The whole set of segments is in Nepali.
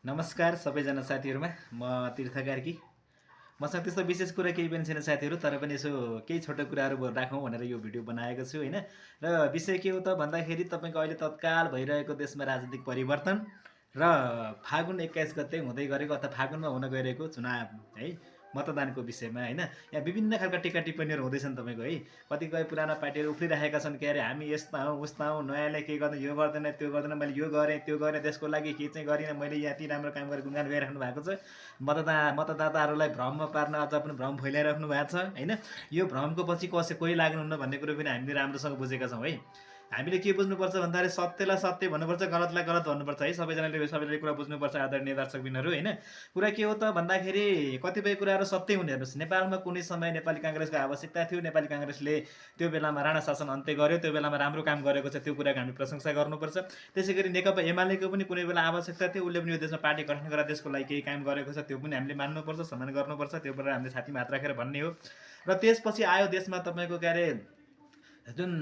नमस्कार सबैजना साथीहरुमा म तीर्थ कार्की मसँग त्यस्तो विशेष कुरा केही पनि छैन साथीहरु तर पनि यसो केही छोटो कुराहरु राखौँ भनेर यो भिडियो बनाएको छु हैन र विषय के हो त भन्दाखेरि तपाईको अहिले तत्काल भइरहेको देशमा राजनीतिक परिवर्तन र फागुन 21 गते हुँदै गरेको अथवा फागुनमा हुन गइरहेको चुनाव है मतदानको विषयमा हैन यहाँ विभिन्न खालका टीका टिप्पणीहरु हुँदैछन् तपाईको है कतिपय पुराना पार्टीहरु उफ्रिरहेका छन् के अरे हामी यस्ता हौं उस्ता हौं नयाँले के गर्दैन यो गर्दैन त्यो गर्दैन मैले यो गरे त्यो गरे देशको लागि के चाहिँ गरिन मैले यति राम्रो काम गरे गुणगान गरिराख्नु भएको छ मतदाताहरूलाई भ्रममा पार्न अझ पनि भ्रम फैलाइराख्नु भएको छ हैन यो भ्रमको पछि कसै कोही लाग्नुहुन्न भन्ने कुरो पनि हामीले राम्रोसँग बुझेका छौं है हामीले के बुझ्नुपर्छ भन्दाखेरि सत्यलाई सत्य भन्नुपर्छ गलतलाई गलत भन्नुपर्छ है सबैले कुरा बुझ्नुपर्छ आदरणीय दर्शकबिनहरु हैन कुरा के हो त भन्दाखेरि कतिपय कुराहरु सत्य हुने हेर्नुस् नेपालमा कुनै समय नेपाली कांग्रेसको आवश्यकता थियो नेपाली कांग्रेसले त्यो बेलामा राणा शासन अन्त्य गर्यो त्यो बेलामा राम्रो काम गरेको छ त्यो कुराको हामी प्रशंसा गर्नुपर्छ त्यसैगरी नेकपा एमालेको पनि कुनै बेला आवश्यकता थियो उले पनि यो देशमा पार्टी गठन गरेर देशको लागि केही काम गरेको छ त्यो पनि हामीले मान्नुपर्छ सम्मान गर्नुपर्छ त्यो कुरा हामीले छातीमा हात राखेर भन्ने हो र त्यसपछि आयो देशमा तपाईको के अरे जुन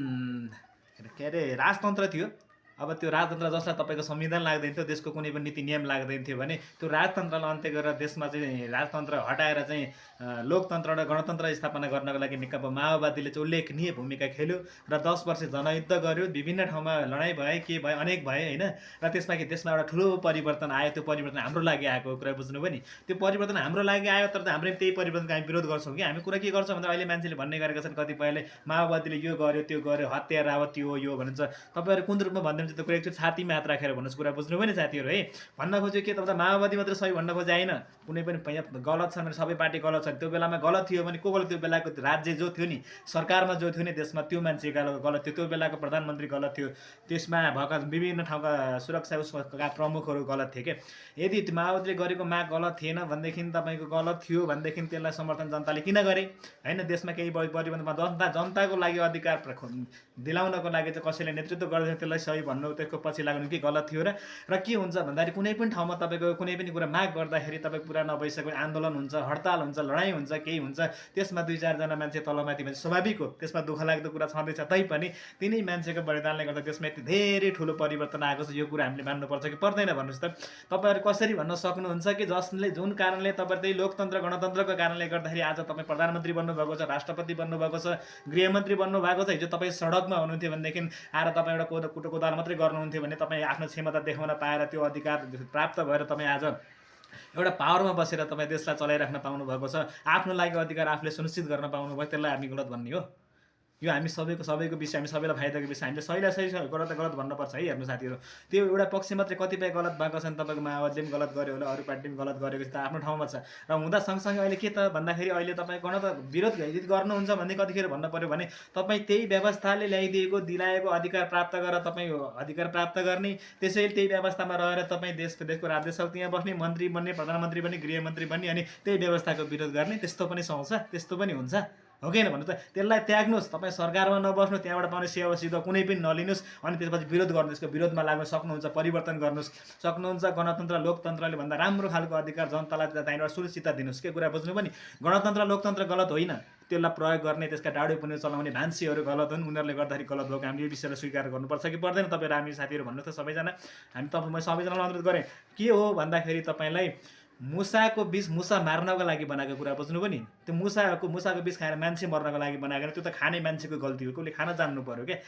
के अरे राजतन्त्र थियो अब त्यो राजतन्त्र जसलाई तपाईको संविधान लाग्दैन थियो देशको कुनै पनि नीति नियम लाग्दैन थियो भने त्यो राजतन्त्रलाई अन्त्य गरेर देशमा चाहिँ राजतन्त्र हटाएर चाहिँ लोकतन्त्र र गणतन्त्र स्थापना गर्नको लागि नेकपा माओवादीले चाहिँ उल्लेखनीय भूमिका खेल्यो र 10 वर्ष जनयुद्ध गर्यो विभिन्न ठाउँमा लडाई भए के भए अनेक भए हैन र त्यसमा देशमा एउटा ठुलो परिवर्तन आयो त्यो परिवर्तन हाम्रो लागि आएको कुरा बुझ्नु पनि त्यो परिवर्तन हाम्रो लागि आयो तर हामीले त्यही परिवर्तनको हामी विरोध गर्छौं कि हामी कुरा के गर्छौं भन्दा अहिले मान्छेले भन्ने गरेका छन् कतिपयले माओवादीले यो गर्यो त्यो गर्यो हत्या रावत यो भन्छ तपाईहरु कुन रूपमा भन्दै त्यो कुरा एकचोटी छातीमा हात राखेर भन्नुस् कुरा बुझ्नु पनि साथीहरु है भन्न खोज्यो के त माओवादी मात्र सही भन्न खोजे हैन कुनै पनि गलत छन् भने सबै पार्टी गलत छन् त्यो बेलामा गलत थियो भने को गलत त्यो बेलाको राज्य जो थियो नि सरकारमा जो थियो नि देशमा त्यो मान्छे गलत थियो त्यो बेलाको प्रधानमन्त्री गलत थियो त्यसमा भएका विभिन्न ठाउँका सुरक्षा उसका प्रमुखहरू गलत थिए के यदि माओवादीले गरेको माग गलत थिएन भनेदेखि तपाईको गलत थियो भनेदेखि त्यसलाई समर्थन जनताले किन गरे हैन देशमा केही परिवर्तनमा जनताको लागि अधिकार दिलाउनको लागि चाहिँ कसैले नेतृत्व गर्दै त्यसलाई सही भन्नु त्यसको पछि लाग्नु के गलत थियो र के हुन्छ भन्दाखेरि कुनै पनि ठाउँमा तपाईको कुनै पनि कुरा माग गर्दाखेरि तपाईको पुरा नभइसकेको आन्दोलन हुन्छ हडताल हुन्छ लडाई हुन्छ केही हुन्छ त्यसमा 2-4 जना मान्छे तलमाथि भने स्वाभाविक हो त्यसमा दुःख लाग्दो कुरा छँदैछ तैपनि तिनै मान्छेको बलिदानले गर्दा त्यसमा यति धेरै ठुलो परिवर्तन आएको छ यो कुरा हामीले मान्नुपर्छ कि पर्दैन भन्नुस् त तपाईहरु कसरी भन्न सक्नुहुन्छ कि जसले जुन कारणले तपाईहरु त्यही लोकतन्त्र गणतन्त्रको कारणले गर्दाखेरि आज तपाई प्रधानमन्त्री बन्नु भएको छ राष्ट्रपति बन्नु भएको छ गृहमन्त्री बन्नु भएको छ हिजो तपाई सडकमा हुनुहुन्थ्यो भनेदेखि आएर तपाई एउटा कुटो कोदाल मात्रै गर्नुहुन्थ्यो भने तपाई आफ्नो क्षमता देखाउन पाएर त्यो अधिकार प्राप्त भएर तपाई आज एउटा पावरमा बसेर तपाई देशलाई चलाइराख्न पाउनु भएको छ आफ्नो लागि अधिकार आफूले सुनिश्चित गर्न पाउनु भयो त्यसलाई हामी गलत भन्ने हो यो हामी सबैको विषय हामी सबैलाई फाइदाको विषय हामीले सहीलाई सही गलत भन्नुपर्छ है हेर्नु साथीहरु त्यो एउटा पक्ष मात्रै कतिपय गलत भएको छन् तपाईको माओवादीले पनि गलत गर्यो होला अरु पार्टीले पनि गलत गरेको छ त आफ्नो ठाउँमा छ र हुँदा सँगसँगै अहिले के त भन्दाखेरि अहिले तपाई गर्न त विरोध गर्नुहुन्छ भन्ने कतिखेर भन्न पर्यो भने तपाई त्यही व्यवस्थाले ल्याइदिएको दिलाएको अधिकार प्राप्त गरेर तपाई अधिकार प्राप्त गर्ने त्यसैले त्यही व्यवस्थामा रहेर तपाई देशको राज्य शक्तिमा बस्ने मन्त्री बन्ने प्रधानमन्त्री बन्ने गृहमन्त्री बन्ने अनि त्यही व्यवस्थाको विरोध गर्ने त्यस्तो पनि सुहाउँछ त्यस्तो पनि हुन्छ हो किन भन्नु त त्यसलाई त्याग्नुस् तपाई सरकारमा नबस्नु त्यहाँबाट पाउने सेवा सिधा कुनै पनि नलिनुस् अनि त्यसपछि विरोध गर्नु यसको विरोधमा लाग्न सक्नुहुन्छ परिवर्तन गर्नुस् सक्नुहुन्छ गणतन्त्र लोकतन्त्रले भन्दा राम्रो खालको अधिकार जनतालाई त्यहाँबाट सुरक्षितता दिनुस् के कुरा बुझ्नु पनि गणतन्त्र लोकतन्त्र गलत होइन त्यसलाई प्रयोग गर्ने त्यसका डाडो पनि चलाउने भान्सीहरू गलत हुन् उनीहरूले गर्दाखेरि गलत भएको हामीले यो विषयलाई स्वीकार गर्नुपर्छ कि पर्दैन तपाईहरु हामी साथीहरु भन्नु त सबैजना हामी म सबैजनालाई अनुरोध गरेँ के हो भन्दाखेरि तपाईलाई मुसाको विष मुसा मार्नको लागि बनाएको कुरा बुझ्नु पनि त्यो मुसाको विष खाएर मान्छे मर्नको लागि बनाएको त्यो त खाने मान्छेको गल्ती हो कोले खान जान्नु पर्यो के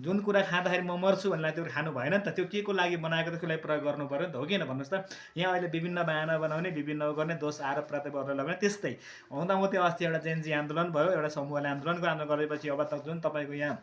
जुन कुरा खाँदाखेरि म मर्छु भन्ने त्यो खानु भएन नि त त्यो के को लागि बनाएको त्यसको लागि प्रयोग गर्नु पर्यो नि त हो किन भन्नुस् त यहाँ अहिले विभिन्न बहाना बनाउने विभिन्न गर्ने दोष आरोप प्रत्यारोप लगाउने त्यस्तै हुँदाहुँदै अस्ति एउटा जेनजी आन्दोलन भयो एउटा समूहले आन्दोलन गरेपछि अब त जुन तपाईको यहाँ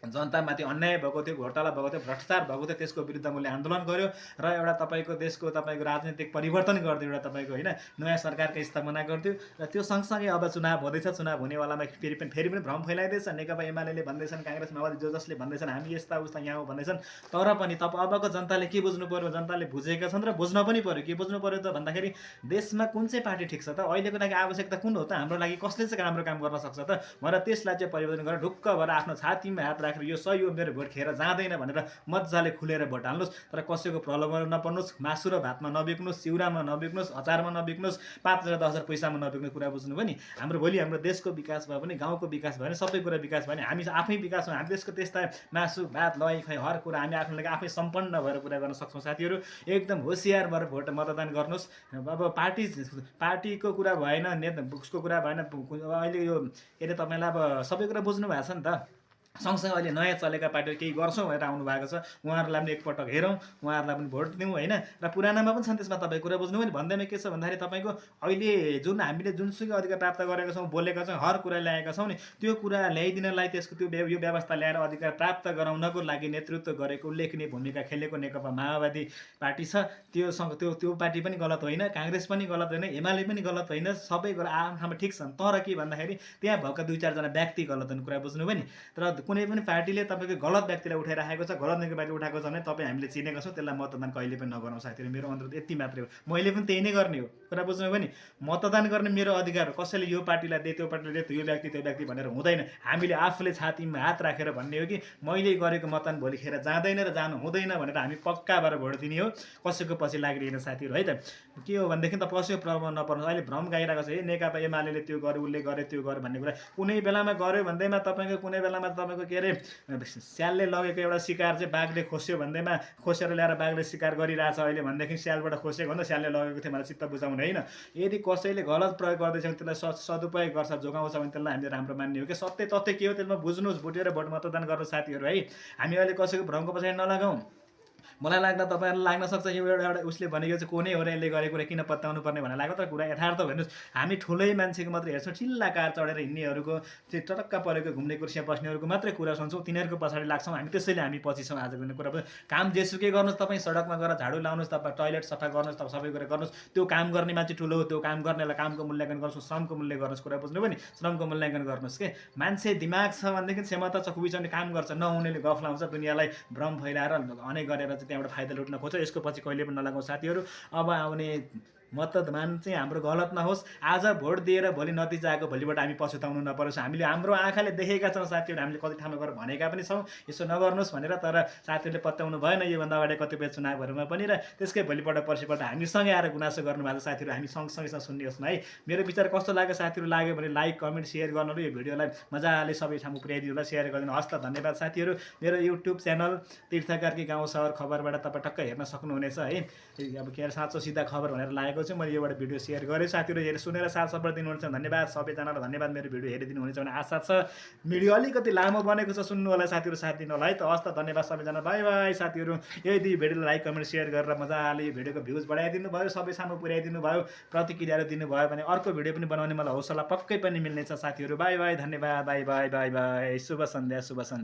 जनतामाथि अन्याय भएको थियो घोटाला भएको थियो भ्रष्टाचार भएको थियो त्यसको विरुद्ध मैले आन्दोलन गर्यो र एउटा तपाईको देशको तपाईको राजनीतिक परिवर्तन गर्दै एउटा तपाईको हैन नयाँ सरकारको स्थापना गर्दियो र त्यो सँगसँगै अब चुनाव हुँदैछ चुनाव हुनेवालामा फेरि पनि भ्रम फैलाइदैछ नेकपा एमालेले भन्दैछन् कांग्रेस माओवादी जसले भन्दैछन् हामी यस्ता उस्ता यहाँ भन्दैछन् तर पनि अबको जनताले के बुझ्नु पर्यो जनताले बुझेका छन् र बुझ्न पनि पर्यो के बुझ्नु पर्यो त भन्दाखेरि देशमा कुन चाहिँ पार्टी ठिक छ त अहिलेको लागि आवश्यकता कुन हो त हाम्रो लागि कसले चाहिँ राम्रो काम गर्न सक्छ त भनेर त्यसलाई चाहिँ परिवर्तन गरेर ढुक्क भएर आफ्नो छातीमा हात राखेर यो सही हो मेरो भोट खेर जाँदैन भनेर मजाले खुलेर भोट हाल्नुहोस्। तर कसैको प्रलोभनमा नपर्नुहोस्, मासु र भातमा नबिक्नुहोस्, चिउरामा नबिक्नुहोस्, अचारमा नबिक्नुहोस्, 5,000 10,000 पैसामा नबिक्ने कुरा बुझ्नु पनि। भोलि हाम्रो देशको विकास भयो भने, गाउँको विकास भयो भने, सबै कुरा विकास भयो भने हामी आफै विकास हो। हामी देशको त्यस्ता मासु भात लय खै हर कुरा हामी आफ्नो लागि आफै सम्पन्न भएर कुरा गर्न सक्छौँ। साथीहरू एकदम होसियार भएर भोट मतदान गर्नुहोस्। अब पार्टीको कुरा भएन, नेता उसको कुरा भएन। अहिले यो के अरे तपाईँलाई अब सबै कुरा बुझ्नु भएको छ नि त। सँगसँगै अहिले नयाँ चलेका पार्टीहरू केही गर्छौँ भनेर आउनु भएको छ, उहाँहरूलाई पनि एकपटक हेरौँ, उहाँहरूलाई पनि भोट दिउँ होइन। र पुरानामा पनि छन् त्यसमा तपाईँ कुरा बुझ्नु भने। भन्दैमा के छ भन्दाखेरि तपाईँको अहिले जुन हामीले जुनसुकै अधिकार प्राप्त गरेका छौँ, बोलेका छौँ, हर कुरा ल्याएका छौँ नि, त्यो कुरा ल्याइदिनलाई त्यसको यो व्यवस्था ल्याएर अधिकार प्राप्त गराउनको लागि नेतृत्व गरेको उल्लेखनीय भूमिका खेलेको नेकपा माओवादी पार्टी छ। त्यो पार्टी पनि गलत होइन, काङ्ग्रेस पनि गलत होइन, एमाले पनि गलत होइन, सबै कुरा आफ्नो ठाउँमा ठिक छन्। तर के भन्दाखेरि त्यहाँ भएका 2-4 जना व्यक्ति गलत हुने कुरा बुझ्नु पनि। तर कुनै पनि पार्टीले तपाईँको गलत व्यक्तिलाई उठाइराखेको छ, गलत नेकपाले उठाएको छ भने तपाईँ हामीले चिनेका छौँ, त्यसलाई मतदान कहिले पनि नगरौँ साथीहरू। मेरो अनुरोध यति मात्रै हो। मैले पनि त्यही नै गर्ने हो, कुरा बुझ्नु पनि। मतदान गर्ने मेरो अधिकार हो। कसैले यो पार्टीलाई दे, त्यो पार्टीलाई दे, यो व्यक्ति भनेर हुँदैन। हामीले आफूले छातीमा हात राखेर भन्ने हो कि मैले गरेको मतदान भोलि खेर जाँदैन र जानु हुँदैन भनेर हामी पक्का भएर भोट दिने हो, कसैको पछि लागिरहेन साथीहरू है त। के हो भनेदेखि त कसैको प्रभाव नपर्नु। अहिले भ्रम गाइरहेको छ, ए नेकपा एमाले त्यो गर्यो, उसले गर्यो, त्यो गर्यो भन्ने कुरा। कुनै बेलामा गर्यो भन्दैमा तपाईँको, कुनै बेलामा तपाईँको के अरे स्यालले लगेको एउटा शिकार चाहिँ बाघले खोस्यो भन्दैमा खोसेर ल्याएर बाघले शिकार गरिरहेछ अहिले भनेदेखि स्यालबाट खोसेको भन्दा स्यालले लगेको थियो मलाई चित्त बुझाउने होइन। यदि कसैले गलत प्रयोग गर्दैछ भने त्यसलाई सदुपयोग गर्छ, जोगाउँछ भने त्यसलाई हामीले राम्रो मान्ने हो कि। सत्य तथ्य के हो त्यसमा बुझ्नुहोस्, बुझेर भोट मतदान गर्नु साथीहरू है। हामी अहिले कसैको भ्रमको पछाडि नलागौँ। मलाई लाग्दा तपाईँहरूलाई लाग्न सक्छ यो एउटा उसले भनेको चाहिँ को नै हो र यसले गरेको कुरा किन पत्याउनु पर्ने भनेर लाग्छ। तर कुरा यथार्थ हेर्नुहोस्, हामी ठुलै मान्छेको मात्रै हेर्छौँ, चिल्ला कार चढेर हिँड्नेहरूको, त्यो टटक्क परेको घुम्ने कुर्सीमा बस्नेहरूको मात्रै कुरा सुन्छौँ, तिनीहरूको पछाडि लाग्छौँ हामी। त्यसैले हामी पछि छौँ आजको दिन कुरा। काम जेसुकै गर्नुहोस्, तपाईँ सडकमा गएर झाडु लाउनुहोस्, तपाईँ टोइलेट सफा गर्नुहोस्, तपाईँ सबै कुरा गर्नुहोस्, त्यो काम गर्ने मान्छे ठुलो हो। त्यो काम गर्नेलाई कामको मूल्याङ्कन गर्नुहोस्, श्रमको मूल्य गर्नुहोस्, कुरा बुझ्नु पनि। श्रमको मूल्याङ्कन गर्नुहोस् के। मान्छे दिमाग छ भनेदेखि क्षमता छ, खुबी काम गर्छ, नहुनेले गफ लाउँछ, दुनियाँलाई भ्रम फैलाएर अनेक गरेर चाहिँ त्यहाँबाट फाइदा लुट्न खोज्छ। यसको पछि कहिले पनि नलागौँ साथीहरू। अब आउने मतदान चाहिँ हाम्रो गलत नहोस्। आज भोट दिएर भोलि नतिजा आएको भोलिबाट हामी पछुताउनु नपरोस्। हामीले हाम्रो आँखाले देखेका छौँ साथीहरू, हामीले कति ठाउँमा गएर भनेका पनि छौँ यसो नगर्नुहोस् भनेर। तर साथीहरूले पत्याउनु भएन योभन्दा अगाडि कतिपय चुनावहरूमा पनि। र त्यसकै भोलिपल्ट पर्सिपल्ट हामीसँगै आएर गुनासो गर्नुभएको छ साथीहरू। हामी सँगसँगै सुन्नुहोस् न है। मेरो विचार कस्तो लाग्यो साथीहरू, लाग्यो भने लाइक कमेन्ट सेयर गर्नु, यो भिडियोलाई मजाले सबै ठाउँ पुर्याइदिनु होला, सेयर गरिदिनु। हस् त, धन्यवाद साथीहरू। मेरो युट्युब च्यानल तीर्थकार्की गाउँ सहर खबरबाट तपाईँ टक्क हेर्न सक्नुहुनेछ है। अब के अरे साँचो सिधा खबर भनेर लागेको छु मैले, योबाट भिडियो सेयर गरेँ साथीहरू। हेरेर सुनेर साथ सपोर्ट दिनुहुन्छ, धन्यवाद सबैजनालाई, धन्यवाद। मेरो भिडियो हेरिदिनु हुनेछ भने आशा छ। भिडियो अलिकति लामो बनेको छ, सुन्नु होला साथीहरू, साथ दिनु होला है त। हस् त, धन्यवाद सबैजना, बाई बाई साथीहरू। यदि भिडियोलाई लाइक कमेन्ट सेयर गरेर मजाले यो भिडियोको भ्युज बढाइदिनु भयो, सबै सामु पुर्याइदिनु भयो, प्रतिक्रियाहरू दिनुभयो भने अर्को भिडियो पनि बनाउने मलाई हौसला पक्कै पनि मिल्नेछ साथीहरू। बाई बाई, धन्यवाद, बाई बाई बाई बाई। शुभ सन्ध्या, शुभ सन्ध्या।